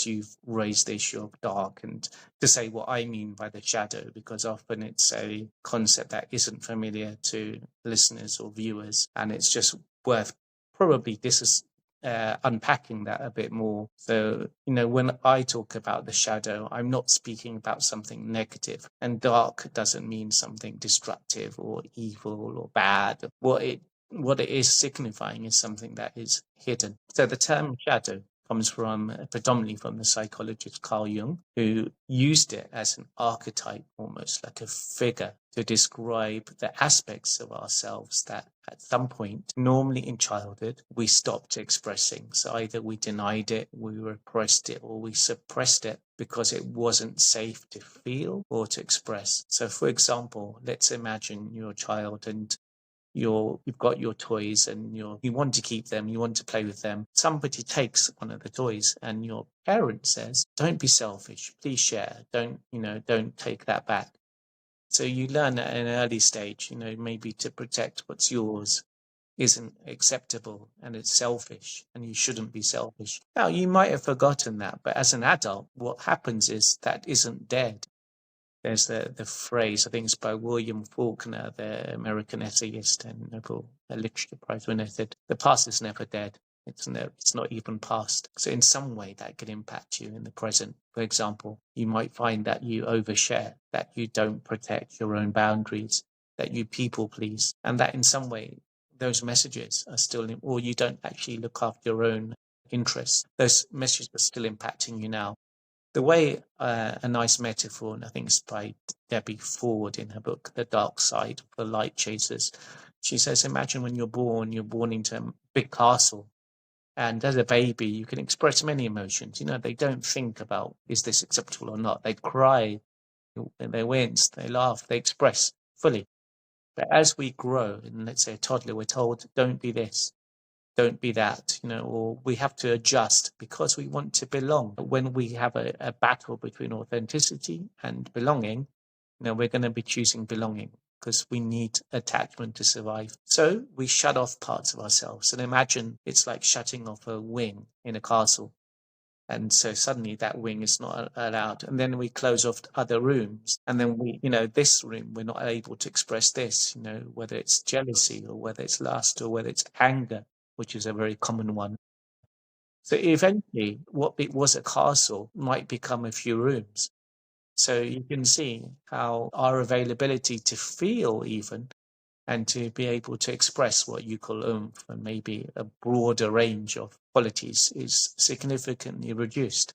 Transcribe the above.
you've raised the issue of dark, and to say what I mean by the shadow, because often it's a concept that isn't familiar to listeners or viewers, and it's just worth probably unpacking that a bit more. So, when I talk about the shadow, I'm not speaking about something negative, and dark doesn't mean something destructive or evil or bad. What it is signifying is something that is hidden. So the term shadow comes predominantly from the psychologist Carl Jung, who used it as an archetype, almost like a figure, to describe the aspects of ourselves that at some point, normally in childhood, we stopped expressing. So either we denied it, we repressed it, or we suppressed it because it wasn't safe to feel or to express. So for example, let's imagine you're a child and you've got your toys and you want to keep them, you want to play with them. Somebody takes one of the toys and your parent says, "Don't be selfish, please share, don't take that back." So you learn at an early stage, maybe to protect what's yours isn't acceptable and it's selfish and you shouldn't be selfish. Now you might have forgotten that, but as an adult, what happens is that isn't dead. There's the phrase, I think it's by William Faulkner, the American essayist and Nobel Literature Prize winner, said, "The past is never dead. It's not even past." So in some way that can impact you in the present. For example, you might find that you overshare, that you don't protect your own boundaries, that you people please, and that in some way those messages are still, or you don't actually look after your own interests. Those messages are still impacting you now. The way a nice metaphor, and I think it's by Debbie Ford in her book, The Dark Side for Light Chasers. She says, imagine when you're born into a big castle. And as a baby, you can express many emotions. They don't think about, is this acceptable or not? They cry, they wince, they laugh, they express fully. But as we grow, and let's say a toddler, we're told, don't be this, don't be that, or we have to adjust because we want to belong. But when we have a battle between authenticity and belonging, we're going to be choosing belonging because we need attachment to survive. So we shut off parts of ourselves. And imagine it's like shutting off a wing in a castle. And so suddenly that wing is not allowed. And then we close off other rooms. And then this room, we're not able to express this, whether it's jealousy or whether it's lust or whether it's anger, which is a very common one. So eventually, what it was a castle might become a few rooms. So you can see how our availability to feel even and to be able to express what you call oomph and maybe a broader range of qualities is significantly reduced.